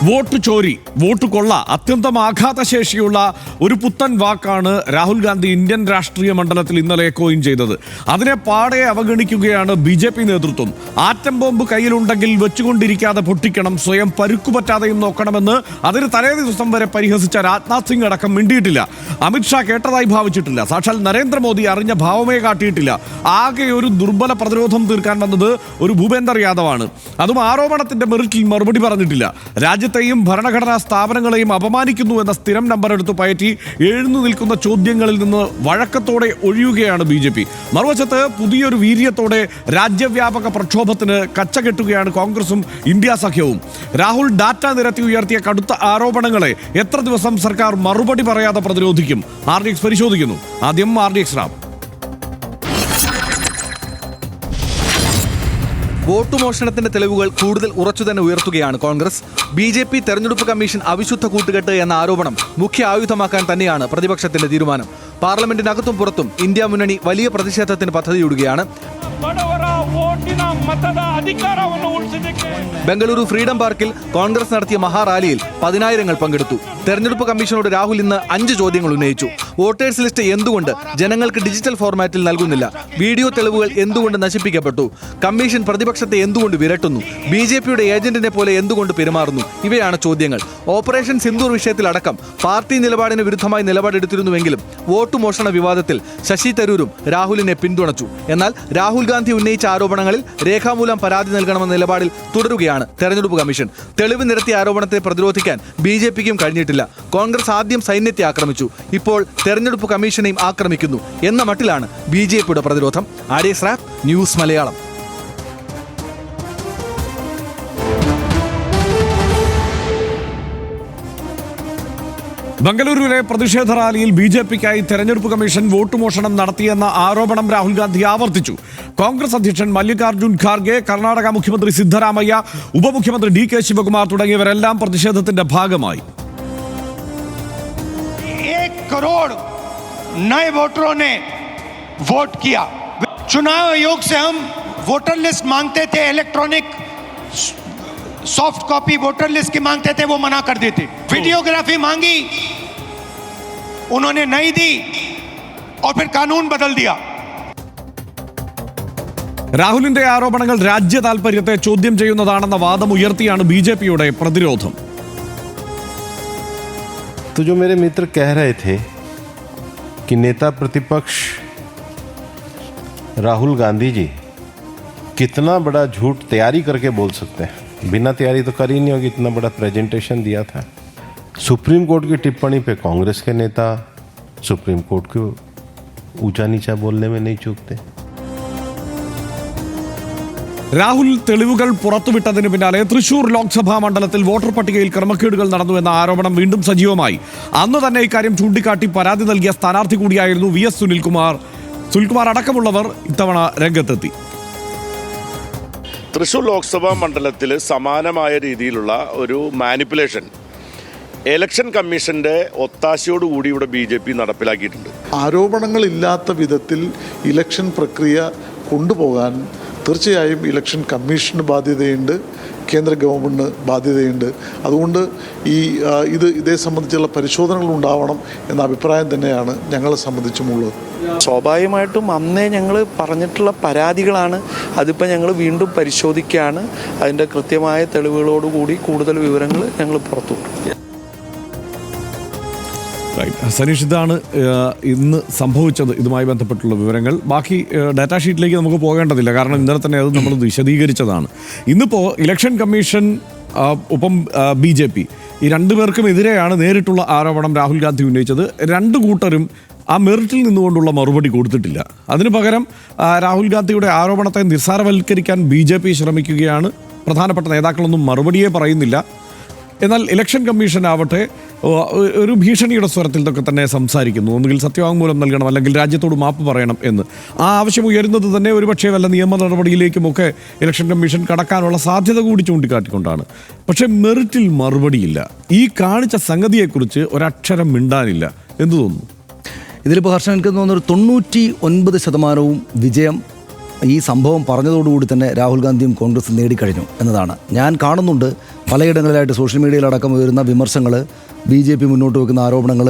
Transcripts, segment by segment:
Vote ചോരി, vote കൊള്ള അത്യന്തം ആഘാതശേഷിയുള്ള ഒരു പുത്തൻ വാക്കാണ് രാഹുൽ ഗാന്ധി ഇന്ത്യൻ രാഷ്ട്രീയ മണ്ഡലത്തിൽ ഇന്നലെ കോയിൻ ചെയ്തത്. അതിനെ പാടെ അവഗണിക്കുകയാണ് BJP നേതൃത്വം. ആറ്റം ബോംബ് കയ്യിലുണ്ടെങ്കിൽ വെച്ചുകൊണ്ടിരിക്കാതെ പൊട്ടിക്കണം, സ്വയം പരുക്കുപറ്റാതെയും നോക്കണമെന്ന് അതിന് തലേ ദിവസം വരെ പരിഹസിച്ച രാജ്നാഥ് സിംഗ് അടക്കം മിണ്ടിയിട്ടില്ല. അമിത്ഷാ കേട്ടതായി ഭാവിച്ചിട്ടില്ല. സാക്ഷാൽ നരേന്ദ്രമോദി അറിഞ്ഞ ഭാവമേ കാട്ടിയിട്ടില്ല. ആകെ ഒരു ദുർബല പ്രതിരോധം തീർക്കാൻ വന്നത് ഒരു ഭൂപേന്ദർ യാദവാണ്. അതും ആരോപണത്തിന്റെ മെറിറ്റിൽ മറുപടി പറഞ്ഞിട്ടില്ല. രാജ്യത്തെയും ഭരണഘടനാ സ്ഥാപനങ്ങളെയും അപമാനിക്കുന്നു എന്ന സ്ഥിരം നമ്പർ എടുത്തു പയറ്റി എഴുന്നു നിൽക്കുന്ന ചോദ്യങ്ങളിൽ നിന്ന് വഴക്കത്തോടെ ഒഴിയുകയാണ് BJP. മറുവശത്ത് പുതിയൊരു വീര്യത്തോടെ രാജ്യവ്യാപക പ്രക്ഷോഭത്തിന് കച്ചകെട്ടുകയാണ് കോൺഗ്രസും ഇന്ത്യ സഖ്യവും. രാഹുൽ ഡാറ്റ നിരത്തി ഉയർത്തിയ കടുത്ത ആരോപണങ്ങളെ എത്ര ദിവസം സർക്കാർ മറുപടി പറയാതെ പ്രതിരോധിക്കും? RDX പരിശോധിക്കുന്നു. ആദ്യം RDX റാം. വോട്ട് മോഷണത്തിന്റെ തെളിവുകൾ കൂടുതൽ ഉറച്ചു തന്നെ ഉയർത്തുകയാണ് കോൺഗ്രസ്. BJP തെരഞ്ഞെടുപ്പ് കമ്മീഷൻ അവിശുദ്ധ കൂട്ടുകെട്ട് എന്ന ആരോപണം മുഖ്യ ആയുധമാക്കാൻ തന്നെയാണ് പ്രതിപക്ഷത്തിന്റെ തീരുമാനം. പാർലമെന്റിനകത്തും പുറത്തും ഇന്ത്യ മുന്നണി വലിയ പ്രതിഷേധത്തിന് പദ്ധതിയിടുകയാണ്. ബംഗളൂരു ഫ്രീഡം പാർക്കിൽ കോൺഗ്രസ് നടത്തിയ മഹാറാലിയിൽ 10,000 പങ്കെടുത്തു. തെരഞ്ഞെടുപ്പ് കമ്മീഷനോട് രാഹുൽ ഇന്ന് 5 ചോദ്യങ്ങൾ ഉന്നയിച്ചു. വോട്ടേഴ്സ് ലിസ്റ്റ് എന്തുകൊണ്ട് ജനങ്ങൾക്ക് ഡിജിറ്റൽ ഫോർമാറ്റിൽ നൽകുന്നില്ല? വീഡിയോ തെളിവുകൾ എന്തുകൊണ്ട് നശിപ്പിക്കപ്പെട്ടു? കമ്മീഷൻ പ്രതിപക്ഷത്തെ എന്തുകൊണ്ട് വിരട്ടുന്നു? BJPയുടെ ഏജന്റിനെ പോലെ എന്തുകൊണ്ട് പെരുമാറുന്നു? ഇവയാണ് ചോദ്യങ്ങൾ. ഓപ്പറേഷൻ സിന്ദൂർ വിഷയത്തിലടക്കം പാർട്ടി നിലപാടിന് വിരുദ്ധമായി നിലപാടെടുത്തിരുന്നുവെങ്കിലും വോട്ട് മോഷണ വിവാദത്തിൽ ശശി തരൂരും രാഹുലിനെ പിന്തുണച്ചു. എന്നാൽ രാഹുൽ ഗാന്ധി ഉന്നയിച്ച ആരോപണങ്ങളിൽ രേഖാമൂലം പരാതി നൽകണമെന്ന നിലപാടിൽ തുടരുകയാണ് തെരഞ്ഞെടുപ്പ് കമ്മീഷൻ. തെളിവ് നിരത്തിയ ആരോപണത്തെ പ്രതിരോധിക്കാൻ BJPക്കും കഴിഞ്ഞിട്ടില്ല. കോൺഗ്രസ് ആദ്യം സൈന്യത്തെ ആക്രമിച്ചു, ഇപ്പോൾ തെരഞ്ഞെടുപ്പ് കമ്മീഷനെയും ആക്രമിക്കുന്നു എന്ന മട്ടിലാണ് BJPയുടെ പ്രതിരോധം. RDX rap news Malayalam. ബംഗളൂരുവിലെ പ്രതിഷേധ റാലിയിൽ BJPക്കായി തെരഞ്ഞെടുപ്പ് കമ്മീഷൻ വോട്ട് മോഷണം നടത്തിയെന്ന ആരോപണം രാഹുൽ ഗാന്ധി ആവർത്തിച്ചു. കോൺഗ്രസ് അധ്യക്ഷൻ മല്ലികാർജുൻ ഖാർഗെ, കർണാടക മുഖ്യമന്ത്രി സിദ്ധരാമയ്യ, ഉപമുഖ്യമന്ത്രി DK ശിവകുമാർ തുടങ്ങിയവരെല്ലാം പ്രതിഷേധത്തിന്റെ ഭാഗമായി. 1 करोड़ नए वोटरों ने वोट किया. चुनाव आयोग से हम वोटर लिस्ट मांगते थे, electronic soft copy voter list की मांगते थे, वो मना कर देते. वीडियोग्राफी मांगी, उन्होंने नहीं दी और फिर कानून बदल दिया. രാഹുലിന്റെ ആരോപണങ്ങൾ രാജ്യ താൽപര്യത്തെ ചോദ്യം ചെയ്യുന്നതാണെന്ന വാദം ഉയർത്തിയാണ് BJPയുടെ പ്രതിരോധം. तो जो मेरे मित्र कह रहे थे कि नेता प्रतिपक्ष राहुल गांधी जी कितना बड़ा झूठ तैयारी करके बोल सकते हैं, बिना तैयारी तो कर ही नहीं होगी, इतना बड़ा प्रेजेंटेशन दिया था. सुप्रीम कोर्ट की टिप्पणी पे कांग्रेस के नेता सुप्रीम कोर्ट को ऊंचा नीचा बोलने में नहीं चूकते. രാഹുൽ തെളിവുകൾ പുറത്തുവിട്ടതിന് പിന്നാലെ തൃശൂർ ലോക്സഭാ മണ്ഡലത്തിൽ വോട്ടർ പട്ടികയിൽ ക്രമക്കേടുകൾ നടന്നുവെന്ന ആരോപണം വീണ്ടും സജീവമായി. അന്ന് തന്നെ ഇക്കാര്യം ചൂണ്ടിക്കാട്ടി പരാതി നൽകിയ സ്ഥാനാർത്ഥി കൂടിയായിരുന്നു VS സുനിൽകുമാർ അടക്കമുള്ളവർ ഇത്തവണ രംഗത്തെത്തി. തൃശൂർ ലോക്സഭാ മണ്ഡലത്തിൽ സമാനമായ രീതിയിലുള്ള ഒരു മാനിപ്പുലേഷൻ ഇലക്ഷൻ കമ്മീഷന്റെ ഒത്താശയോടുകൂടി ഇവിടെ BJP നടപ്പിലാക്കിയിട്ടുണ്ട്. ആരോപണങ്ങളില്ലാത്ത വിധത്തിൽ ഇലക്ഷൻ പ്രക്രിയ കൊണ്ടുപോകാൻ തീർച്ചയായും ഇലക്ഷൻ കമ്മീഷന് ബാധ്യതയുണ്ട്, കേന്ദ്ര ഗവൺമെൻറ്റിന് ബാധ്യതയുണ്ട്. അതുകൊണ്ട് ഇതേ സംബന്ധിച്ചുള്ള പരിശോധനകൾ ഉണ്ടാവണം എന്ന അഭിപ്രായം തന്നെയാണ് ഞങ്ങളെ സംബന്ധിച്ചുമുള്ളത്. സ്വാഭാവികമായിട്ടും അന്നേ ഞങ്ങൾ പറഞ്ഞിട്ടുള്ള പരാതികളാണ്. അതിപ്പോൾ ഞങ്ങൾ വീണ്ടും പരിശോധിക്കുകയാണ്. അതിൻ്റെ കൃത്യമായ തെളിവുകളോടുകൂടി കൂടുതൽ വിവരങ്ങൾ ഞങ്ങൾ പുറത്തുവിടും. സനീഷ്, ഇതാണ് ഇന്ന് സംഭവിച്ചത്. ഇതുമായി ബന്ധപ്പെട്ടുള്ള വിവരങ്ങൾ ബാക്കി ഡാറ്റാ ഷീറ്റിലേക്ക് നമുക്ക് പോകേണ്ടതില്ല, കാരണം ഇന്നലെ തന്നെ അത് നമ്മൾ വിശദീകരിച്ചതാണ്. ഇന്നിപ്പോൾ ഇലക്ഷൻ കമ്മീഷൻ ഒപ്പം BJP ഈ രണ്ടുപേർക്കും എതിരെയാണ് നേരിട്ടുള്ള ആരോപണം രാഹുൽ ഗാന്ധി ഉന്നയിച്ചത്. രണ്ടു കൂട്ടരും ആ മെറിറ്റിൽ നിന്നുകൊണ്ടുള്ള മറുപടി കൊടുത്തിട്ടില്ല. അതിനു പകരം രാഹുൽ ഗാന്ധിയുടെ ആരോപണത്തെ നിസ്സാരവൽക്കരിക്കാൻ BJP ശ്രമിക്കുകയാണ്. പ്രധാനപ്പെട്ട നേതാക്കളൊന്നും മറുപടിയേ പറയുന്നില്ല. എന്നാൽ ഇലക്ഷൻ കമ്മീഷൻ ആവട്ടെ ഒരു ഭീഷണിയുടെ സ്വരത്തിൽ ഇതൊക്കെ തന്നെ സംസാരിക്കുന്നു. ഒന്നുകിൽ സത്യവാങ്മൂലം നൽകണം, അല്ലെങ്കിൽ രാജ്യത്തോട് മാപ്പ് പറയണം എന്ന്. ആ ആവശ്യം ഉയരുന്നത് തന്നെ ഒരുപക്ഷെ വല്ല നിയമ നടപടിയിലേക്കുമൊക്കെ ഇലക്ഷൻ കമ്മീഷൻ കടക്കാനുള്ള സാധ്യത കൂടി ചൂണ്ടിക്കാട്ടിക്കൊണ്ടാണ്. പക്ഷേ മെറിറ്റിൽ മറുപടിയില്ല. ഈ കാണിച്ച സംഗതിയെക്കുറിച്ച് ഒരക്ഷരം മിണ്ടാനില്ല. എന്തു തോന്നുന്നു? ഇതിലിപ്പോൾ ഹർഷൻ എനിക്ക് തോന്നുന്നൊരു 99% വിജയം ഈ സംഭവം പറഞ്ഞതോടുകൂടി തന്നെ രാഹുൽ ഗാന്ധിയും കോൺഗ്രസും നേടിക്കഴിഞ്ഞു എന്നതാണ്. ഞാൻ കാണുന്നുണ്ട് പലയിടങ്ങളിലായിട്ട് സോഷ്യൽ മീഡിയയിലടക്കം വരുന്ന വിമർശങ്ങൾ, BJP മുന്നോട്ട് വെക്കുന്ന ആരോപണങ്ങൾ,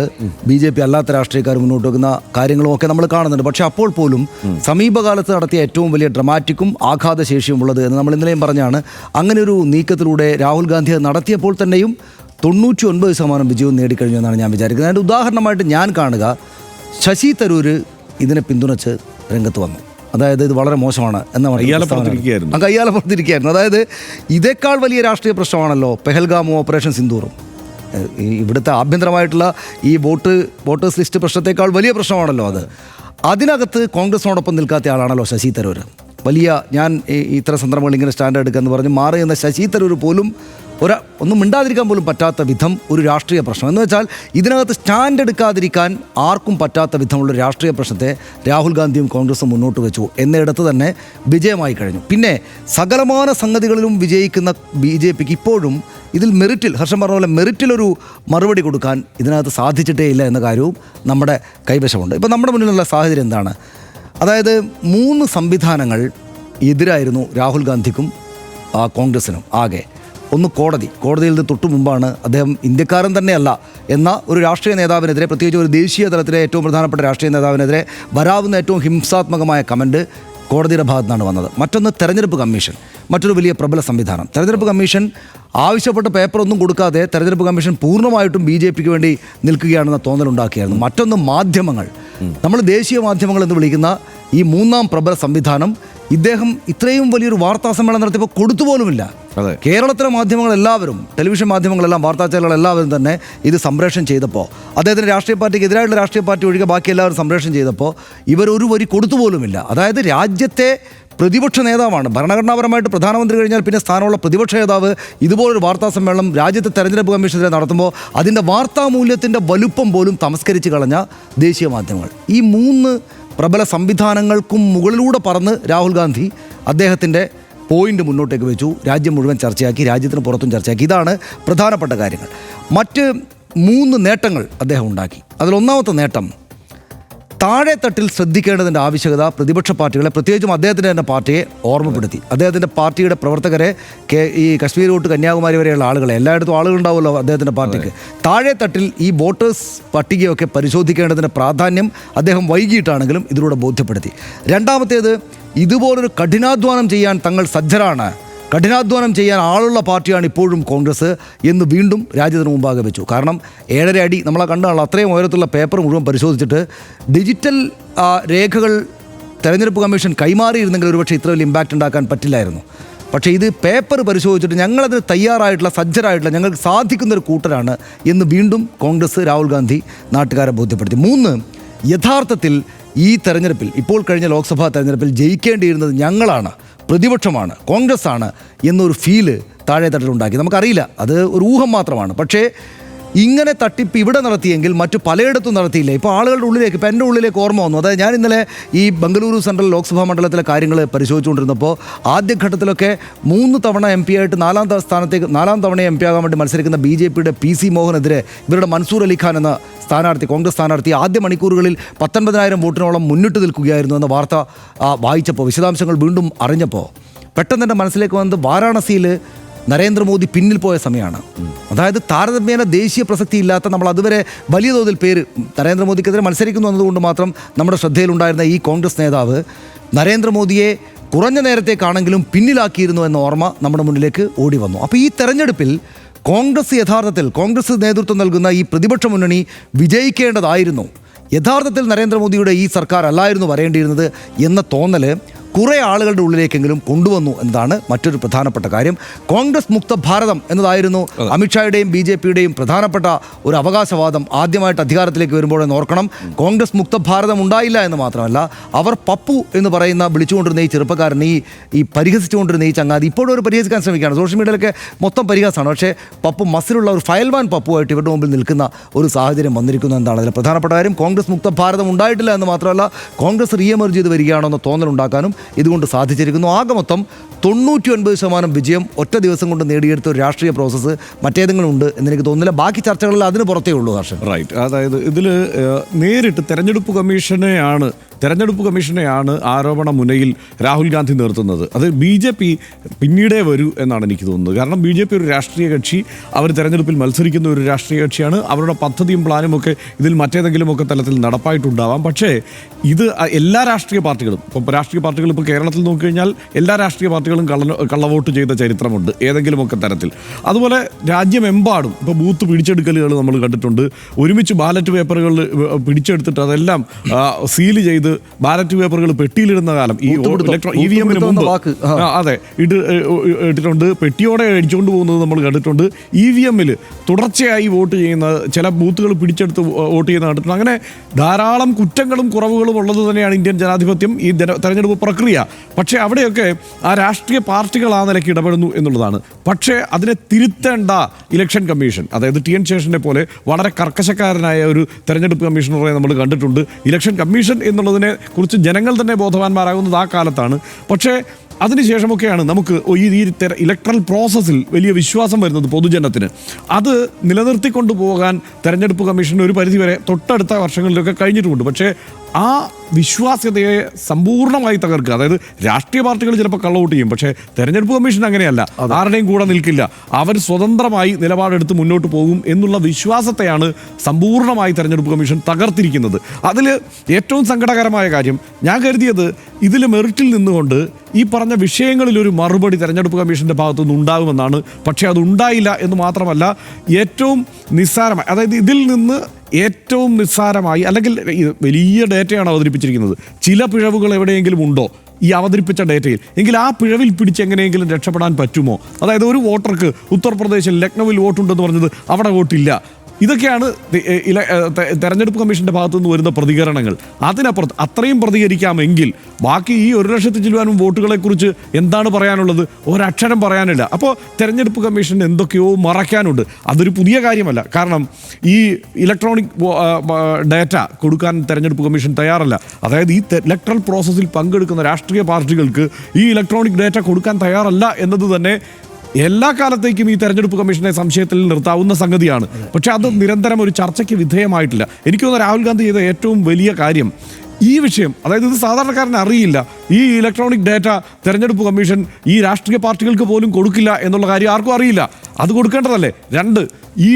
BJP അല്ലാത്ത രാഷ്ട്രീയക്കാർ മുന്നോട്ട് വെക്കുന്ന കാര്യങ്ങളും ഒക്കെ നമ്മൾ കാണുന്നുണ്ട്. പക്ഷേ അപ്പോൾ പോലും സമീപകാലത്ത് നടത്തിയ ഏറ്റവും വലിയ ഡ്രമാറ്റിക്കും ആഘാതശേഷിയും ഉള്ളത് എന്ന് നമ്മൾ ഇന്നലെയും പറഞ്ഞാണ്. അങ്ങനെ ഒരു നീക്കത്തിലൂടെ രാഹുൽ ഗാന്ധി അത് നടത്തിയപ്പോൾ തന്നെയും 99% വിജയവും നേടിക്കഴിഞ്ഞു എന്നാണ് ഞാൻ വിചാരിക്കുന്നത്. അതിൻ്റെ ഉദാഹരണമായിട്ട് ഞാൻ കാണുക, ശശി തരൂർ ഇതിനെ പിന്തുണച്ച് രംഗത്ത് വന്നു. അതായത് ഇത് വളരെ മോശമാണ് കയ്യാലപ്പുറത്തിരിക്കുകയായിരുന്നു. അതായത് ഇതേക്കാൾ വലിയ രാഷ്ട്രീയ പ്രശ്നമാണല്ലോ പെഹൽഗാമും ഓപ്പറേഷൻ സിന്ദൂറും. ഇവിടുത്തെ ആഭ്യന്തരമായിട്ടുള്ള ഈ വോട്ടേഴ്സ് ലിസ്റ്റ് പ്രശ്നത്തെക്കാൾ വലിയ പ്രശ്നമാണല്ലോ അത്. അതിനകത്ത് കോൺഗ്രസിനോടൊപ്പം നിൽക്കാത്ത ആളാണല്ലോ ശശി തരൂർ. വലിയ ഞാൻ ഇത്തരം സന്ദർഭങ്ങൾ ഇങ്ങനെ സ്റ്റാൻഡ് എടുക്കുക എന്ന് പറഞ്ഞ് മാറി എന്ന ശശി തരൂർ പോലും ഒന്നും മിണ്ടാതിരിക്കാൻ പോലും പറ്റാത്ത വിധം ഒരു രാഷ്ട്രീയ പ്രശ്നം എന്ന് വെച്ചാൽ ഇതിനകത്ത് സ്റ്റാൻഡ് എടുക്കാതിരിക്കാൻ ആർക്കും പറ്റാത്ത വിധമുള്ള രാഷ്ട്രീയ പ്രശ്നത്തെ രാഹുൽ ഗാന്ധിയും കോൺഗ്രസും മുന്നോട്ട് വെച്ചു എന്നിടത്ത് തന്നെ വിജയമായി കഴിഞ്ഞു. പിന്നെ സകലമാന സംഗതികളിലും വിജയിക്കുന്ന BJPക്ക് ഇപ്പോഴും ഇതിൽ മെറിറ്റിൽ, ഹർഷൻ പറഞ്ഞ പോലെ മെറിറ്റിലൊരു മറുപടി കൊടുക്കാൻ ഇതിനകത്ത് സാധിച്ചിട്ടേ ഇല്ല എന്ന കാര്യവും നമ്മുടെ കൈവശമുണ്ട്. ഇപ്പോൾ നമ്മുടെ മുന്നിലുള്ള സാഹചര്യം എന്താണ്? അതായത് 3 സംവിധാനങ്ങൾ എതിരായിരുന്നു രാഹുൽ ഗാന്ധിക്കും കോൺഗ്രസിനും ആകെ. ഒന്ന് കോടതിയിൽ നിന്ന് തൊട്ടു മുമ്പാണ് അദ്ദേഹം ഇന്ത്യക്കാരൻ തന്നെയല്ല എന്ന ഒരു രാഷ്ട്രീയ നേതാവിനെതിരെ, പ്രത്യേകിച്ച് ഒരു ദേശീയ തലത്തിലെ ഏറ്റവും പ്രധാനപ്പെട്ട രാഷ്ട്രീയ നേതാവിനെതിരെ വരാവുന്ന ഏറ്റവും ഹിംസാത്മകമായ കമൻറ്റ് കോടതിയുടെ ഭാഗത്തു നിന്നാണ് വന്നത്. മറ്റൊന്ന് തെരഞ്ഞെടുപ്പ് കമ്മീഷൻ, മറ്റൊരു വലിയ പ്രബല സംവിധാനം. തെരഞ്ഞെടുപ്പ് കമ്മീഷൻ ആവശ്യപ്പെട്ട പേപ്പറൊന്നും കൊടുക്കാതെ തെരഞ്ഞെടുപ്പ് കമ്മീഷൻ പൂർണ്ണമായിട്ടും BJPക്ക് വേണ്ടി നിൽക്കുകയാണെന്ന തോന്നലുണ്ടാക്കിയായിരുന്നു. മറ്റൊന്ന് മാധ്യമങ്ങൾ, നമ്മൾ ദേശീയ മാധ്യമങ്ങൾ എന്ന് വിളിക്കുന്ന ഈ 3ാം പ്രബല സംവിധാനം ഇദ്ദേഹം ഇത്രയും വലിയൊരു വാർത്താ സമ്മേളനം നടത്തിയപ്പോൾ കൊടുത്തുപോലുമില്ല. കേരളത്തിലെ മാധ്യമങ്ങളെല്ലാവരും, ടെലിവിഷൻ മാധ്യമങ്ങളെല്ലാം, വാർത്താ ചാനലുകളെല്ലാവരും തന്നെ ഇത് സംപ്രേഷണം ചെയ്തപ്പോൾ, അദ്ദേഹത്തിൻ്റെ രാഷ്ട്രീയ പാർട്ടിക്ക് എതിരായിട്ടുള്ള രാഷ്ട്രീയ പാർട്ടി ഒഴികെ ബാക്കി എല്ലാവരും സംപ്രേഷണം ചെയ്തപ്പോൾ ഇവരൊരു വരി കൊടുത്തുപോലുമില്ല. അതായത് രാജ്യത്തെ പ്രതിപക്ഷ നേതാവാണ്, ഭരണഘടനാപരമായിട്ട് പ്രധാനമന്ത്രി കഴിഞ്ഞാൽ പിന്നെ സ്ഥാനമുള്ള പ്രതിപക്ഷ നേതാവ് ഇതുപോലൊരു വാർത്താ സമ്മേളനം രാജ്യത്തെ തെരഞ്ഞെടുപ്പ് കമ്മീഷനെതിരെ നടത്തുമ്പോൾ അതിൻ്റെ വാർത്താമൂല്യത്തിൻ്റെ വലുപ്പം പോലും തമസ്കരിച്ച് കളഞ്ഞ ദേശീയ മാധ്യമങ്ങൾ. ഈ 3 പ്രബല സംവിധാനങ്ങൾക്കും മുകളിലൂടെ പറന്ന് രാഹുൽ ഗാന്ധി അദ്ദേഹത്തിൻ്റെ പോയിന്റ് മുന്നോട്ടേക്ക് വെച്ചു. രാജ്യം മുഴുവൻ ചർച്ചയാക്കി, രാജ്യത്തിന് പുറത്തും ചർച്ചയാക്കി. ഇതാണ് പ്രധാനപ്പെട്ട കാര്യങ്ങൾ. മറ്റ് 3 നേട്ടങ്ങൾ അദ്ദേഹം ഉണ്ടാക്കി. അതിലൊന്നാമത്തെ നേട്ടം, താഴെത്തട്ടിൽ ശ്രദ്ധിക്കേണ്ടതിൻ്റെ ആവശ്യകത പ്രതിപക്ഷ പാർട്ടികളെ, പ്രത്യേകിച്ചും അദ്ദേഹത്തിൻ്റെ തന്നെ പാർട്ടിയെ ഓർമ്മപ്പെടുത്തി. അദ്ദേഹത്തിൻ്റെ പാർട്ടിയുടെ പ്രവർത്തകരെ, ഈ കശ്മീർ തൊട്ട് കന്യാകുമാരി വരെയുള്ള ആളുകളെ, എല്ലായിടത്തും ആളുകളുണ്ടാവുമല്ലോ അദ്ദേഹത്തിൻ്റെ പാർട്ടിക്ക്, താഴെത്തട്ടിൽ ഈ വോട്ടേഴ്സ് പട്ടികയൊക്കെ പരിശോധിക്കേണ്ടതിൻ്റെ പ്രാധാന്യം അദ്ദേഹം വൈകിട്ടാണെങ്കിലും ഇതിലൂടെ ബോധ്യപ്പെടുത്തി. രണ്ടാമത്തേത്, ഇതുപോലൊരു കഠിനാധ്വാനം ചെയ്യാൻ തങ്ങൾ സജ്ജരാണ്, കഠിനാധ്വാനം ചെയ്യാൻ ആളുള്ള പാർട്ടിയാണ് ഇപ്പോഴും കോൺഗ്രസ് എന്ന് വീണ്ടും രാജ്യത്തിന് മുമ്പാകെ വെച്ചു. കാരണം 7.5 അടി നമ്മളെ കണ്ടാണല്ലോ, അത്രയും ഉയരത്തുള്ള പേപ്പർ മുഴുവൻ പരിശോധിച്ചിട്ട് ഡിജിറ്റൽ രേഖകൾ തെരഞ്ഞെടുപ്പ് കമ്മീഷൻ കൈമാറിയിരുന്നെങ്കിൽ ഒരുപക്ഷെ ഇത്ര വലിയ ഇമ്പാക്റ്റ് ഉണ്ടാക്കാൻ പറ്റില്ലായിരുന്നു. പക്ഷേ ഇത് പേപ്പർ പരിശോധിച്ചിട്ട് ഞങ്ങളതിന് തയ്യാറായിട്ടുള്ള, സജ്ജരായിട്ടുള്ള, ഞങ്ങൾക്ക് സാധിക്കുന്നൊരു കൂട്ടരാണ് എന്ന് വീണ്ടും കോൺഗ്രസ്, രാഹുൽ ഗാന്ധി നാട്ടുകാരെ ബോധ്യപ്പെടുത്തി. 3, യഥാർത്ഥത്തിൽ ഈ തെരഞ്ഞെടുപ്പിൽ, ഇപ്പോൾ കഴിഞ്ഞ ലോക്സഭാ തെരഞ്ഞെടുപ്പിൽ ജയിക്കേണ്ടിയിരുന്നത് ഞങ്ങളാണ്, പ്രതിപക്ഷമാണ്, കോൺഗ്രസ് ആണ് എന്നൊരു ഫീല് താഴെത്തട്ടിലുണ്ടാക്കി. നമുക്കറിയില്ല, അത് ഒരു ഊഹം മാത്രമാണ്. പക്ഷേ ഇങ്ങനെ തട്ടിപ്പ് ഇവിടെ നടത്തിയെങ്കിൽ മറ്റു പലയിടത്തും നടത്തിയില്ല. ഇപ്പോൾ ആളുകളുടെ ഉള്ളിലേക്ക്, ഇപ്പോൾ എൻ്റെ ഉള്ളിലേക്ക് ഓർമ്മ വന്നു. അതായത് ഞാൻ ഇന്നലെ ഈ ബംഗളൂരു സെൻട്രൽ ലോക്സഭാ മണ്ഡലത്തിലെ കാര്യങ്ങൾ പരിശോധിച്ചുകൊണ്ടിരുന്നപ്പോൾ ആദ്യഘട്ടത്തിലൊക്കെ 3 തവണ MP ആയിട്ട് 4ാം തവണ MP ആകാൻ വേണ്ടി മത്സരിക്കുന്ന BJPയുടെ PC മോഹനെതിരെ ഇവരുടെ മൻസൂർ അലിഖാൻ എന്ന സ്ഥാനാർത്ഥി, കോൺഗ്രസ് സ്ഥാനാർത്ഥി, ആദ്യ മണിക്കൂറുകളിൽ 19,000 വോട്ടിനോളം മുന്നിട്ട് നിൽക്കുകയായിരുന്നു എന്ന വാർത്ത വായിച്ചപ്പോൾ, വിശദാംശങ്ങൾ വീണ്ടും അറിഞ്ഞപ്പോൾ പെട്ടെന്ന് എൻ്റെ മനസ്സിലേക്ക് വന്നത് വാരാണസിയിൽ നരേന്ദ്രമോദി പിന്നിൽ പോയ സമയമാണ്. അതായത് താരതമ്യേന ദേശീയ പ്രസക്തി ഇല്ലാത്ത, നമ്മൾ അതുവരെ വലിയ തോതിൽ പേര് നരേന്ദ്രമോദിക്കെതിരെ മത്സരിക്കുന്നു എന്നതുകൊണ്ട് മാത്രം നമ്മുടെ ശ്രദ്ധയിലുണ്ടായിരുന്ന ഈ കോൺഗ്രസ് നേതാവ് നരേന്ദ്രമോദിയെ കുറഞ്ഞ നേരത്തേക്കാണെങ്കിലും പിന്നിലാക്കിയിരുന്നു എന്ന ഓർമ്മ നമ്മുടെ മുന്നിലേക്ക് ഓടി വന്നു. അപ്പോൾ ഈ തെരഞ്ഞെടുപ്പിൽ കോൺഗ്രസ് യഥാർത്ഥത്തിൽ, കോൺഗ്രസ് നേതൃത്വം നൽകുന്ന ഈ പ്രതിപക്ഷ മുന്നണി വിജയിക്കേണ്ടതായിരുന്നു. യഥാർത്ഥത്തിൽ നരേന്ദ്രമോദിയുടെ ഈ സർക്കാർ അല്ലായിരുന്നു വരേണ്ടിയിരുന്നത് എന്ന തോന്നൽ കുറേ ആളുകളുടെ ഉള്ളിലേക്കെങ്കിലും കൊണ്ടുവന്നു എന്നതാണ് മറ്റൊരു പ്രധാനപ്പെട്ട കാര്യം. കോൺഗ്രസ് മുക്ത ഭാരതം എന്നതായിരുന്നു അമിത്ഷായുടെയും BJPയുടെയും പ്രധാനപ്പെട്ട ഒരു അവകാശവാദം ആദ്യമായിട്ട് അധികാരത്തിലേക്ക് വരുമ്പോഴെന്ന് ഓർക്കണം. കോൺഗ്രസ് മുക്ത ഭാരതം ഉണ്ടായില്ല എന്ന് മാത്രമല്ല, അവർ പപ്പു എന്ന് പറയുന്ന വിളിച്ചുകൊണ്ടിരുന്ന ഈ ചെറുപ്പക്കാരൻ, ഈ പരിഹസിച്ചുകൊണ്ടിരുന്ന ഈ ചങ്ങാതി ഇപ്പോഴും ഒരു പരിഹസിക്കാൻ ശ്രമിക്കുകയാണ്. സോഷ്യൽ മീഡിയയിലൊക്കെ മൊത്തം പരിഹാസമാണ്. പക്ഷേ പപ്പു മസിലുള്ള ഒരു ഫയൽവാൻ പപ്പുമായിട്ട് ഇവരുടെ മുമ്പിൽ നിൽക്കുന്ന ഒരു സാഹചര്യം വന്നിരിക്കുന്നു എന്നതാണ് അതിൽ പ്രധാനപ്പെട്ട കാര്യം. കോൺഗ്രസ് മുക്ത ഭാരതം ഉണ്ടായിട്ടില്ല എന്ന് മാത്രമല്ല, കോൺഗ്രസ് റീഎമർജ് ചെയ്ത് വരികയാണോ എന്ന തോന്നലുണ്ടാക്കാനും ഇതുകൊണ്ട് സാധിച്ചിരിക്കുന്നു. ആകെ മൊത്തം 99% വിജയം ഒറ്റ ദിവസം കൊണ്ട് നേടിയെടുത്ത ഒരു രാഷ്ട്രീയ പ്രോസസ്സ് മറ്റേതെങ്കിലും ഉണ്ട് എന്നെനിക്ക് തോന്നുന്നില്ല. ബാക്കി ചർച്ചകളിൽ അതിന് പുറത്തേ ഉള്ളൂ ഹർഷൻ. റൈറ്റ്. അതായത് ഇതിൽ നേരിട്ട് തെരഞ്ഞെടുപ്പ് കമ്മീഷനെയാണ് ആരോപണ മുനയിൽ രാഹുൽ ഗാന്ധി നിർത്തുന്നത്. അത് BJP പിന്നീടേ വരൂ എന്നാണ് എനിക്ക് തോന്നുന്നത്. കാരണം BJP ഒരു രാഷ്ട്രീയ കക്ഷി, അവർ തെരഞ്ഞെടുപ്പിൽ മത്സരിക്കുന്ന ഒരു രാഷ്ട്രീയ കക്ഷിയാണ്. അവരുടെ പദ്ധതിയും പ്ലാനും ഒക്കെ ഇതിൽ മറ്റേതെങ്കിലുമൊക്കെ തലത്തിൽ നടപ്പായിട്ടുണ്ടാവാം. പക്ഷേ ഇത് എല്ലാ രാഷ്ട്രീയ പാർട്ടികളും, ഇപ്പോൾ രാഷ്ട്രീയ പാർട്ടികൾ ഇപ്പോൾ കേരളത്തിൽ നോക്കിക്കഴിഞ്ഞാൽ എല്ലാ രാഷ്ട്രീയ പാർട്ടികളും കള്ളവോട്ട് ചെയ്ത ചരിത്രമുണ്ട് ഏതെങ്കിലുമൊക്കെ തരത്തിൽ. അതുപോലെ രാജ്യമെമ്പാടും ഇപ്പോൾ ബൂത്ത് പിടിച്ചെടുക്കലുകൾ നമ്മൾ കണ്ടിട്ടുണ്ട്. ഒരുമിച്ച് ബാലറ്റ് പേപ്പറുകൾ പിടിച്ചെടുത്തിട്ട് അതെല്ലാം സീല് ചെയ്ത് ബാലറ്റ് പേപ്പറുകൾ പെട്ടിയിലിടുന്ന കാലം ഈ EVM മുമ്പ് അതെ ഇട്ടിട്ടുണ്ട്. പെട്ടിയോടെ അടിച്ചുകൊണ്ട് പോകുന്നത് നമ്മൾ കണ്ടിട്ടുണ്ട്. EVM തുടർച്ചയായി വോട്ട് ചെയ്യുന്ന ചില ബൂത്തുകൾ പിടിച്ചെടുത്ത് വോട്ട് ചെയ്യുന്ന കണ്ടിട്ടുണ്ട്. അങ്ങനെ ധാരാളം കുറ്റങ്ങളും കുറവുകളും ഉള്ളത് തന്നെയാണ് ഇന്ത്യൻ ജനാധിപത്യം, ഈ തെരഞ്ഞെടുപ്പ് പ്രക്രിയ. പക്ഷേ അവിടെയൊക്കെ ആ രാഷ്ട്രീയ പാർട്ടികൾ ആ നിലയ്ക്ക് ഇടപെടുന്നു എന്നുള്ളതാണ്. പക്ഷേ അതിനെ തിരുത്തേണ്ട ഇലക്ഷൻ കമ്മീഷൻ, അതായത് TN ശേഷനെ പോലെ വളരെ കർക്കശക്കാരനായ ഒരു തെരഞ്ഞെടുപ്പ് കമ്മീഷണറെ നമ്മൾ കണ്ടിട്ടുണ്ട്. ഇലക്ഷൻ കമ്മീഷൻ എന്നുള്ളതിനെ കുറിച്ച് ജനങ്ങൾ തന്നെ ബോധവാന്മാരാകുന്നത് ആ കാലത്താണ്. പക്ഷേ അതിനുശേഷമൊക്കെയാണ് നമുക്ക് ഈ ഇലക്ട്രൽ പ്രോസസ്സിൽ വലിയ വിശ്വാസം വരുന്നത് പൊതുജനത്തിന്. അത് നിലനിർത്തിക്കൊണ്ടു പോകാൻ തെരഞ്ഞെടുപ്പ് കമ്മീഷന് ഒരു പരിധിവരെ തൊട്ടടുത്ത വർഷങ്ങളിലൊക്കെ കഴിഞ്ഞിട്ടുമുണ്ട്. പക്ഷേ ആ വിശ്വാസ്യതയെ സമ്പൂർണ്ണമായി തകർക്കുക, അതായത് രാഷ്ട്രീയ പാർട്ടികൾ ചിലപ്പോൾ കള്ളവോട്ട് ചെയ്യും, പക്ഷേ തെരഞ്ഞെടുപ്പ് കമ്മീഷൻ അങ്ങനെയല്ല, ആരുടെയും കൂടെ നിൽക്കില്ല, അവർ സ്വതന്ത്രമായി നിലപാടെടുത്ത് മുന്നോട്ട് പോകും എന്നുള്ള വിശ്വാസത്തെയാണ് സമ്പൂർണ്ണമായി തെരഞ്ഞെടുപ്പ് കമ്മീഷൻ തകർത്തിരിക്കുന്നത്. അതിൽ ഏറ്റവും സങ്കടകരമായ കാര്യം ഞാൻ കരുതിയത് ഇതിൽ മെറിറ്റിൽ നിന്നുകൊണ്ട് ഈ പറഞ്ഞ വിഷയങ്ങളിൽ ഒരു മറുപടി തെരഞ്ഞെടുപ്പ് കമ്മീഷൻ്റെ ഭാഗത്തുനിന്ന് ഉണ്ടാകുമെന്നാണ്. പക്ഷേ അതുണ്ടായില്ല എന്ന് മാത്രമല്ല, ഏറ്റവും നിസ്സാരമായി, അതായത് ഇതിൽ നിന്ന് ഏറ്റവും നിസ്സാരമായി, അല്ലെങ്കിൽ വലിയ ഡേറ്റയാണ് അവതരിപ്പിച്ചിരിക്കുന്നത്, ചില പിഴവുകൾ എവിടെയെങ്കിലും ഉണ്ടോ ഈ അവതരിപ്പിച്ച ഡേറ്റയിൽ, എങ്കിൽ ആ പിഴവിൽ പിടിച്ച് എങ്ങനെയെങ്കിലും രക്ഷപ്പെടാൻ പറ്റുമോ? അതായത് ഒരു വോട്ടർക്ക് ഉത്തർപ്രദേശിൽ ലക്നൌവിൽ വോട്ടുണ്ടെന്ന് പറഞ്ഞത് അവിടെ വോട്ടില്ല. ഇതൊക്കെയാണ് തെരഞ്ഞെടുപ്പ് കമ്മീഷൻ്റെ ഭാഗത്തു നിന്ന് വരുന്ന പ്രതികരണങ്ങൾ. അതിനപ്പുറത്ത് അത്രയും പ്രതികരിക്കാമെങ്കിൽ ബാക്കി ഈ 1 ലക്ഷത്തിൽ ചില്ലുവാനും വോട്ടുകളെക്കുറിച്ച് എന്താണ് പറയാനുള്ളത്? ഒരക്ഷരം പറയാനില്ല. അപ്പോൾ തെരഞ്ഞെടുപ്പ് കമ്മീഷന് എന്തൊക്കെയോ മറയ്ക്കാനുണ്ട്. അതൊരു പുതിയ കാര്യമല്ല. കാരണം ഈ ഇലക്ട്രോണിക് ഡേറ്റ കൊടുക്കാൻ തെരഞ്ഞെടുപ്പ് കമ്മീഷൻ തയ്യാറല്ല. അതായത് ഈ ഇലക്ട്രൽ പ്രോസസ്സിൽ പങ്കെടുക്കുന്ന രാഷ്ട്രീയ പാർട്ടികൾക്ക് ഈ ഇലക്ട്രോണിക് ഡേറ്റ കൊടുക്കാൻ തയ്യാറല്ല എന്നത് തന്നെ എല്ലാ കാലത്തേക്കും ഈ തെരഞ്ഞെടുപ്പ് കമ്മീഷനെ സംശയത്തിൽ നിർത്താവുന്ന സംഗതിയാണ്. പക്ഷെ അത് നിരന്തരം ഒരു ചർച്ചയ്ക്ക് വിധേയമായിട്ടില്ല. എനിക്ക് തോന്നുന്നു രാഹുൽ ഗാന്ധി ചെയ്ത ഏറ്റവും വലിയ കാര്യം ഈ വിഷയം, അതായത് ഇത് സാധാരണക്കാരന് അറിയില്ല, ഈ ഇലക്ട്രോണിക് ഡേറ്റ തെരഞ്ഞെടുപ്പ് കമ്മീഷൻ ഈ രാഷ്ട്രീയ പാർട്ടികൾക്ക് പോലും കൊടുക്കില്ല എന്നുള്ള കാര്യം ആർക്കും അറിയില്ല. അത് കൊടുക്കേണ്ടതല്ലേ? 2, ഈ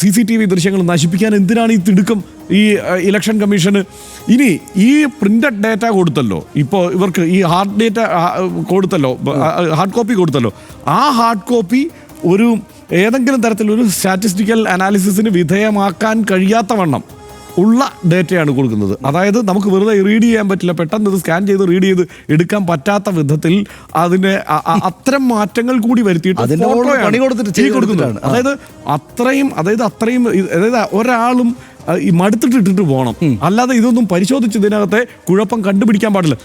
CCTV ദൃശ്യങ്ങൾ നശിപ്പിക്കാൻ എന്തിനാണ് ഈ തിടുക്കം ഈ ഇലക്ഷൻ കമ്മീഷന്? ഇനി ഈ പ്രിന്റഡ് ഡേറ്റ കൊടുത്തല്ലോ, ഇപ്പോൾ ഇവർക്ക് ഈ ഹാർഡ് ഡേറ്റ കൊടുത്തല്ലോ, ഹാർഡ് കോപ്പി കൊടുത്തല്ലോ, ആ ഹാർഡ് കോപ്പി ഒരു ഏതെങ്കിലും തരത്തിലൊരു സ്റ്റാറ്റിസ്റ്റിക്കൽ അനാലിസിസിന് വിധേയമാക്കാൻ കഴിയാത്ത വണ്ണം ഉള്ള ഡേറ്റയാണ് കൊടുക്കുന്നത്. അതായത് നമുക്ക് വെറുതെ റീഡ് ചെയ്യാൻ പറ്റില്ല, പെട്ടെന്ന് ഇത് സ്കാൻ ചെയ്ത് റീഡ് ചെയ്ത് എടുക്കാൻ പറ്റാത്ത വിധത്തിൽ അതിനെ അത്തരം മാറ്റങ്ങൾ കൂടി വരുത്തിയിട്ട് കൊടുക്കുന്നതാണ്. അതായത് അതായത് ഒരാളും ഈ മടുത്തിട്ടിട്ട് പോകണം, അല്ലാതെ ഇതൊന്നും പരിശോധിച്ച് ഇതിനകത്തെ കുഴപ്പം കണ്ടുപിടിക്കാൻ പാടില്ല.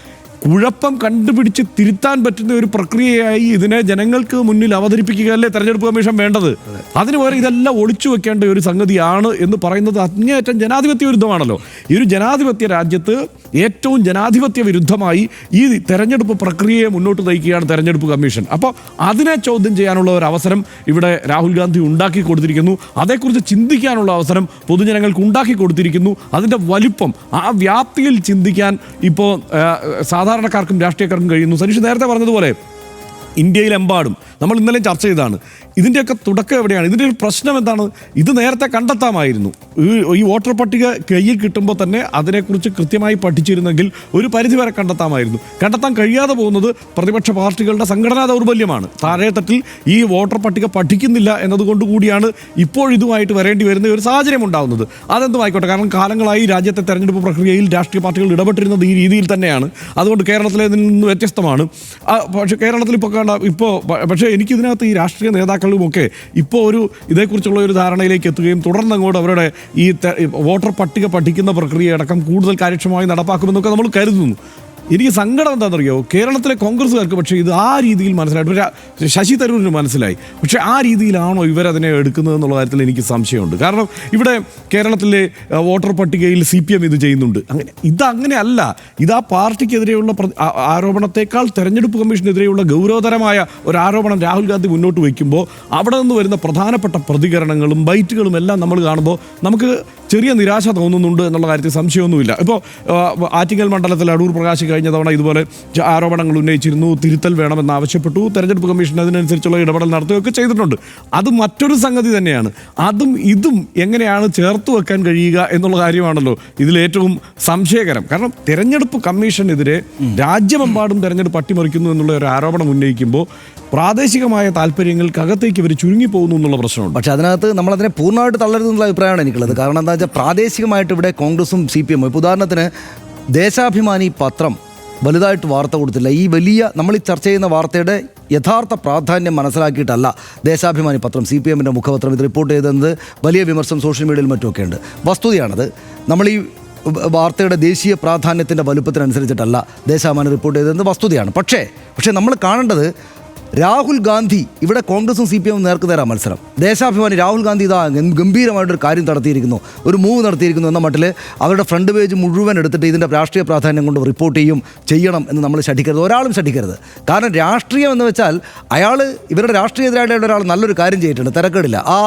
കുഴപ്പം കണ്ടുപിടിച്ച് തിരുത്താൻ പറ്റുന്ന ഒരു പ്രക്രിയയായി ഇതിനെ ജനങ്ങൾക്ക് മുന്നിൽ അവതരിപ്പിക്കുകയല്ലേ തെരഞ്ഞെടുപ്പ് കമ്മീഷൻ വേണ്ടത്. അതിന് വേറെ ഇതെല്ലാം ഒളിച്ചു വെക്കേണ്ട ഒരു സംഗതിയാണ് എന്ന് പറയുന്നത് അങ്ങേയറ്റം ജനാധിപത്യ വിരുദ്ധമാണല്ലോ. ഈ ഒരു ജനാധിപത്യ രാജ്യത്ത് ഏറ്റവും ജനാധിപത്യ വിരുദ്ധമായി ഈ തെരഞ്ഞെടുപ്പ് പ്രക്രിയയെ മുന്നോട്ട് നയിക്കുകയാണ് തെരഞ്ഞെടുപ്പ് കമ്മീഷൻ. അപ്പോൾ അതിനെ ചോദ്യം ചെയ്യാനുള്ള ഒരു അവസരം ഇവിടെ രാഹുൽ ഗാന്ധി ഉണ്ടാക്കി കൊടുത്തിരിക്കുന്നു. അതേക്കുറിച്ച് ചിന്തിക്കാനുള്ള അവസരം പൊതുജനങ്ങൾക്ക് ഉണ്ടാക്കി കൊടുത്തിരിക്കുന്നു. അതിൻ്റെ വലിപ്പം, ആ വ്യാപ്തിയിൽ ചിന്തിക്കാൻ ഇപ്പോൾ സാധാരണക്കാർക്കും രാഷ്ട്രീയക്കാർക്കും കഴിയുന്നു. സനീഷ് നേരത്തെ പറഞ്ഞതുപോലെ ഇന്ത്യയിലെമ്പാടും നമ്മൾ ഇന്നലെ ചർച്ച ചെയ്തതാണ്. ഇതിൻ്റെയൊക്കെ തുടക്കം എവിടെയാണ്? ഇതിൻ്റെ ഒരു പ്രശ്നം എന്താണ്? ഇത് നേരത്തെ കണ്ടെത്താമായിരുന്നു. ഈ വോട്ടർ പട്ടിക കയ്യിൽ കിട്ടുമ്പോൾ തന്നെ അതിനെക്കുറിച്ച് കൃത്യമായി പഠിച്ചിരുന്നെങ്കിൽ ഒരു പരിധിവരെ കണ്ടെത്താമായിരുന്നു. കണ്ടെത്താൻ കഴിയാതെ പോകുന്നത് പ്രതിപക്ഷ പാർട്ടികളുടെ സംഘടനാ ദൗർബല്യമാണ്. താഴെത്തട്ടിൽ ഈ വോട്ടർ പട്ടിക പഠിക്കുന്നില്ല എന്നതുകൊണ്ട് കൂടിയാണ് ഇപ്പോൾ ഇതുമായിട്ട് വരേണ്ടി വരുന്ന ഒരു സാഹചര്യം ഉണ്ടാകുന്നത്. അതെന്തുമായിക്കോട്ടെ, കാരണം കാലങ്ങളായി രാജ്യത്തെ തെരഞ്ഞെടുപ്പ് പ്രക്രിയയിൽ രാഷ്ട്രീയ പാർട്ടികൾ ഇടപെട്ടിരുന്നത് ഈ രീതിയിൽ തന്നെയാണ്. അതുകൊണ്ട് കേരളത്തിലെ നിന്ന് വ്യത്യസ്തമാണ്. പക്ഷേ കേരളത്തിൽ പക്ഷേ എനിക്കിതിനകത്ത് ഈ രാഷ്ട്രീയ നേതാക്കളുമൊക്കെ ഇപ്പോൾ ഒരു ഇതേക്കുറിച്ചുള്ള ഒരു ധാരണയിലേക്ക് എത്തുകയും തുടർന്ന് അങ്ങോട്ട് അവരുടെ ഈ വോട്ടർ പട്ടിക പഠിക്കുന്ന പ്രക്രിയ അടക്കം കൂടുതൽ കാര്യക്ഷമമായി നടപ്പാക്കുമെന്നൊക്കെ നമ്മൾ കരുതുന്നു. എനിക്ക് സങ്കടം എന്താണെന്നറിയോ, കേരളത്തിലെ കോൺഗ്രസ്സുകാർക്ക് പക്ഷേ ഇത് ആ രീതിയിൽ മനസ്സിലായിട്ട് ശശി തരൂരിന് മനസ്സിലായി. പക്ഷേ ആ രീതിയിലാണോ ഇവരതിനെ എടുക്കുന്നത് എന്നുള്ള കാര്യത്തിൽ എനിക്ക് സംശയമുണ്ട്. കാരണം ഇവിടെ കേരളത്തിലെ വോട്ടർ പട്ടികയിൽ CPM ഇത് ചെയ്യുന്നുണ്ട്. ഇതങ്ങനെയല്ല. ഇത് ആ പാർട്ടിക്കെതിരെയുള്ള ആരോപണത്തെക്കാൾ തെരഞ്ഞെടുപ്പ് കമ്മീഷനെതിരെയുള്ള ഗൗരവതരമായ ഒരു ആരോപണം രാഹുൽ ഗാന്ധി മുന്നോട്ട് വയ്ക്കുമ്പോൾ അവിടെ നിന്ന് വരുന്ന പ്രധാനപ്പെട്ട പ്രതികരണങ്ങളും ബൈറ്റുകളും എല്ലാം നമ്മൾ കാണുമ്പോൾ നമുക്ക് ചെറിയ നിരാശ തോന്നുന്നുണ്ട് എന്നുള്ള കാര്യത്തിൽ സംശയമൊന്നുമില്ല. ഇപ്പോൾ ആറ്റിങ്ങൽ മണ്ഡലത്തിൽ അടൂർ പ്രകാശ് കഴിഞ്ഞ തവണ ഇതുപോലെ ആരോപണങ്ങൾ ഉന്നയിച്ചിരുന്നു, തിരുത്തൽ വേണമെന്ന് ആവശ്യപ്പെട്ടു. തെരഞ്ഞെടുപ്പ് കമ്മീഷൻ അതിനനുസരിച്ചുള്ള ഇടപെടൽ നടത്തുകയൊക്കെ ചെയ്തിട്ടുണ്ട്. അത് മറ്റൊരു സംഗതി തന്നെയാണ്. അതും ഇതും എങ്ങനെയാണ് ചേർത്ത് വെക്കാൻ കഴിയുക എന്നുള്ള കാര്യമാണല്ലോ ഇതിലേറ്റവും സംശയകരം. കാരണം തെരഞ്ഞെടുപ്പ് കമ്മീഷനെതിരെ രാജ്യമെമ്പാടും തെരഞ്ഞെടുപ്പ് അട്ടിമറിക്കുന്നു എന്നുള്ള ഒരു ആരോപണം ഉന്നയിക്കുമ്പോൾ പ്രാദേശികമായ താല്പര്യങ്ങൾക്കകത്തേക്ക് ഇവർ ചുരുങ്ങിപ്പോകുന്നു എന്നുള്ള പ്രശ്നമുണ്ട്. പക്ഷേ അതിനകത്ത് നമ്മളതിനെ പൂർണ്ണമായിട്ട് തള്ളരുതെന്നുള്ള അഭിപ്രായമാണ് എനിക്കുള്ളത്. കാരണം എന്താ വെച്ചാൽ പ്രാദേശികമായിട്ട് ഇവിടെ കോൺഗ്രസും CPM, ഇപ്പോൾ ഉദാഹരണത്തിന് ദേശാഭിമാനി പത്രം വലുതായിട്ട് വാർത്ത കൊടുത്തില്ല. ഈ വലിയ നമ്മൾ ഈ ചർച്ച ചെയ്യുന്ന വാർത്തയുടെ യഥാർത്ഥ പ്രാധാന്യം മനസ്സിലാക്കിയിട്ടല്ല ദേശാഭിമാനി പത്രം, CPMൻ്റെ മുഖപത്രം ഇത് റിപ്പോർട്ട് ചെയ്തത്. വലിയ വിമർശനം സോഷ്യൽ മീഡിയയിൽ മറ്റുമൊക്കെ ഉണ്ട്. വസ്തുതയാണത്. നമ്മൾ ഈ വാർത്തയുടെ ദേശീയ പ്രാധാന്യത്തിൻ്റെ വലുപ്പത്തിനനുസരിച്ചിട്ടല്ല ദേശാഭിമാനി റിപ്പോർട്ട് ചെയ്തതെന്ന് വസ്തുതയാണ്. പക്ഷേ നമ്മൾ കാണേണ്ടത് രാഹുൽ ഗാന്ധി ഇവിടെ കോൺഗ്രസും CPM നേർക്കുനേരാ മത്സരം. ദേശാഭിമാനി രാഹുൽ ഗാന്ധി ഇതാ ഗംഭീരമായിട്ടൊരു കാര്യം നടത്തിയിരിക്കുന്നു, ഒരു മൂവ് നടത്തിയിരിക്കുന്നു എന്ന മട്ടിൽ അവരുടെ ഫ്രണ്ട് പേജ് മുഴുവൻ എടുത്തിട്ട് ഇതിൻ്റെ രാഷ്ട്രീയ പ്രാധാന്യം കൊണ്ട് റിപ്പോർട്ട് ചെയ്യണം എന്ന് നമ്മൾ ശഠിക്കരുത്, ഒരാളും ശഠിക്കരുത്. കാരണം രാഷ്ട്രീയം എന്ന് വെച്ചാൽ ഇവരുടെ രാഷ്ട്രീയ എതിരാളിയുടെ ഒരാൾ നല്ലൊരു കാര്യം ചെയ്തിട്ടുണ്ട്, തിരക്കേടില്ല. ആ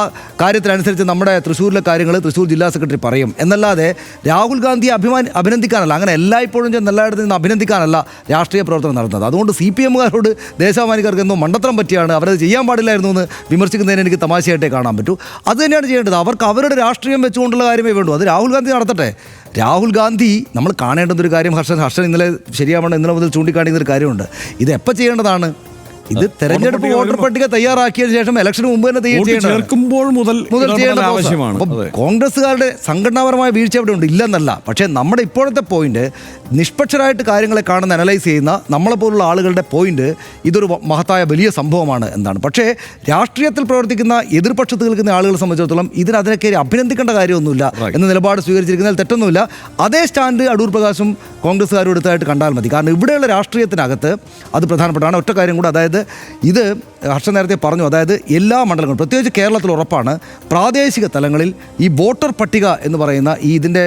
കാര്യത്തിനനുസരിച്ച് നമ്മുടെ തൃശ്ശൂരിലെ കാര്യങ്ങൾ തൃശ്ശൂർ ജില്ലാ സെക്രട്ടറി പറയും എന്നല്ലാതെ രാഹുൽ ഗാന്ധിയെ അഭിനന്ദിക്കാനല്ല, അങ്ങനെ എല്ലായ്പ്പോഴും എല്ലായിടത്തു നിന്ന് അഭിനന്ദിക്കാനല്ല രാഷ്ട്രീയ പ്രവർത്തനം നടത്തുന്നത്. അതുകൊണ്ട് CPMകാരോട് ദേശാഭിമാനിക്കാർക്ക് എന്തോ മണ്ടത്തരം പറ്റിയാണ്, അവരത് ചെയ്യാൻ പാടില്ലായിരുന്നു എന്ന് വിമർശിക്കുന്നതിന് എനിക്ക് തമാശയായിട്ടേ കാണാൻ പറ്റൂ. അത് തന്നെയാണ് ചെയ്യേണ്ടത്. അവർക്ക് അവരുടെ രാഷ്ട്രീയം വെച്ചുകൊണ്ടുള്ള കാര്യമേ വേണ്ടൂ. അത് രാഹുൽ ഗാന്ധി നടത്തട്ടെ. രാഹുൽ ഗാന്ധി നമ്മൾ കാണേണ്ടുന്നൊരു കാര്യം ഹർഷൻ ഇന്നലെ ഇന്നലെ മുതൽ ചൂണ്ടിക്കാണിക്കുന്നൊരു കാര്യമുണ്ട്. ഇത് എപ്പോൾ ചെയ്യേണ്ടതാണ്? ഇത് തെരഞ്ഞെടുപ്പ് വോട്ടർ പട്ടിക തയ്യാറാക്കിയതിനു ശേഷം ഇലക്ഷന് മുമ്പ് തന്നെ ചേർക്കുമ്പോൾ മുതൽ ചെയ്യേണ്ട ആവശ്യമാണ്. കോൺഗ്രസ്സുകാരുടെ സംഘടനാപരമായ വീഴ്ച അവിടെ ഉണ്ട്, ഇല്ലെന്നല്ല. പക്ഷേ നമ്മുടെ ഇപ്പോഴത്തെ പോയിന്റ്, നിഷ്പക്ഷരായിട്ട് കാര്യങ്ങളെ കാണുന്ന അനലൈസ് ചെയ്യുന്ന നമ്മളെപ്പോലുള്ള ആളുകളുടെ പോയിന്റ് ഇതൊരു മഹത്തായ വലിയ സംഭവമാണ് എന്നാണ്. പക്ഷേ രാഷ്ട്രീയത്തിൽ പ്രവർത്തിക്കുന്ന എതിർപക്ഷത്ത് നിൽക്കുന്ന ആളുകളെ സംബന്ധിച്ചിടത്തോളം അതിനൊക്കെ അഭിനന്ദിക്കേണ്ട കാര്യമൊന്നുമില്ല എന്ന നിലപാട് സ്വീകരിച്ചിരിക്കുന്നതിൽ തെറ്റൊന്നുമില്ല. അതേ സ്റ്റാൻഡ് അടൂർ പ്രകാശും കോൺഗ്രസ്സുകാരും എടുത്തായിട്ട് കണ്ടാൽ മതി. കാരണം ഇവിടെയുള്ള രാഷ്ട്രീയത്തിനകത്ത് അത് പ്രധാനപ്പെട്ടാണ്. ഒറ്റ കാര്യം കൂടെ, അതായത് ഇത് ഹർഷൻ നേരത്തെ പറഞ്ഞു, അതായത് എല്ലാ മണ്ഡലങ്ങളും പ്രത്യേകിച്ച് കേരളത്തിൽ ഉറപ്പാണ് പ്രാദേശിക തലങ്ങളിൽ ഈ വോട്ടർ പട്ടിക എന്ന് പറയുന്ന ഇതിൻ്റെ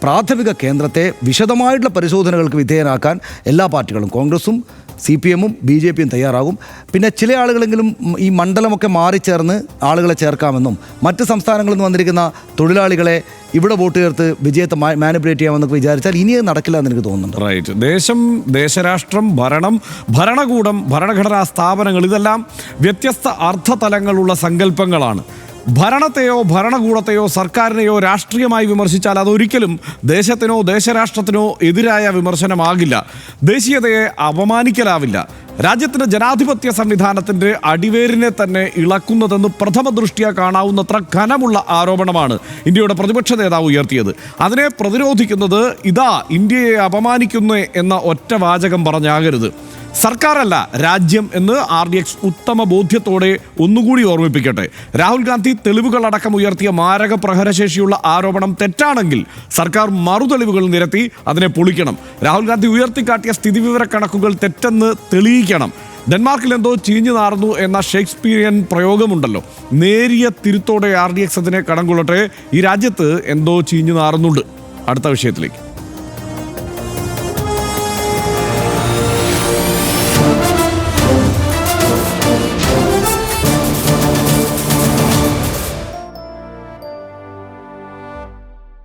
പ്രാഥമിക കേന്ദ്രത്തെ വിശദമായിട്ടുള്ള പരിശോധനകൾക്ക് വിധേയനാക്കാൻ എല്ലാ പാർട്ടികളും കോൺഗ്രസും CPMഉം BJPയും തയ്യാറാകും. പിന്നെ ചില ആളുകളെങ്കിലും ഈ മണ്ഡലമൊക്കെ മാറിച്ചേർന്ന് ആളുകളെ ചേർക്കാമെന്നും മറ്റ് സംസ്ഥാനങ്ങളിൽ നിന്ന് വന്നിരിക്കുന്ന തൊഴിലാളികളെ ഇവിടെ വോട്ട് ചേർത്ത് വിജയത്തെ മാനിപ്പുലേറ്റ് ചെയ്യാമെന്നൊക്കെ വിചാരിച്ചാൽ ഇനി അത് നടക്കില്ല എന്ന് എനിക്ക് തോന്നുന്നുണ്ട്. റൈറ്റ്. ദേശം, ദേശരാഷ്ട്രം, ഭരണം, ഭരണകൂടം, ഭരണഘടനാ സ്ഥാപനങ്ങൾ ഇതെല്ലാം വ്യത്യസ്ത അർത്ഥതലങ്ങളുള്ള സങ്കല്പങ്ങളാണ്. ഭരണത്തെയോ ഭരണകൂടത്തെയോ സർക്കാരിനെയോ രാഷ്ട്രീയമായി വിമർശിച്ചാൽ അതൊരിക്കലും ദേശത്തിനോ ദേശരാഷ്ട്രത്തിനോ എതിരായ വിമർശനമാകില്ല, ദേശീയതയെ അപമാനിക്കലാവില്ല. രാജ്യത്തിൻ്റെ ജനാധിപത്യ സംവിധാനത്തിൻ്റെ അടിവേരിനെ തന്നെ ഇളക്കുന്നതെന്ന് പ്രഥമ ദൃഷ്ട്യാ കാണാവുന്നത്ര ഘനമുള്ള ആരോപണമാണ് ഇന്ത്യയുടെ പ്രതിപക്ഷ നേതാവ് ഉയർത്തിയത്. അതിനെ പ്രതിരോധിക്കുന്നത് ഇന്ത്യയെ അപമാനിക്കുന്നു എന്ന ഒറ്റ വാചകം പറഞ്ഞാകരുത്. സർക്കാരല്ല രാജ്യം എന്ന് RDX ഉത്തമ ബോധ്യത്തോടെ ഒന്നുകൂടി ഓർമ്മിപ്പിക്കട്ടെ. രാഹുൽ ഗാന്ധി തെളിവുകളടക്കം ഉയർത്തിയ മാരക പ്രഹരശേഷിയുള്ള ആരോപണം തെറ്റാണെങ്കിൽ സർക്കാർ മറുതെളിവുകൾ നിരത്തി അതിനെ പൊളിക്കണം. രാഹുൽ ഗാന്ധി ഉയർത്തിക്കാട്ടിയ സ്ഥിതിവിവര കണക്കുകൾ തെറ്റെന്ന് തെളിയിക്കണം. ഡെൻമാർക്കിൽ എന്തോ ചീഞ്ഞു നാർന്നു എന്ന ഷേക്സ്പിയറിയൻ പ്രയോഗമുണ്ടല്ലോ, നേരിയ തിരുത്തോടെ RDX അതിനെ കടം കൊള്ളട്ടെ. ഈ രാജ്യത്ത് എന്തോ ചീഞ്ഞു നാറുന്നുണ്ട്. അടുത്ത വിഷയത്തിലേക്ക്.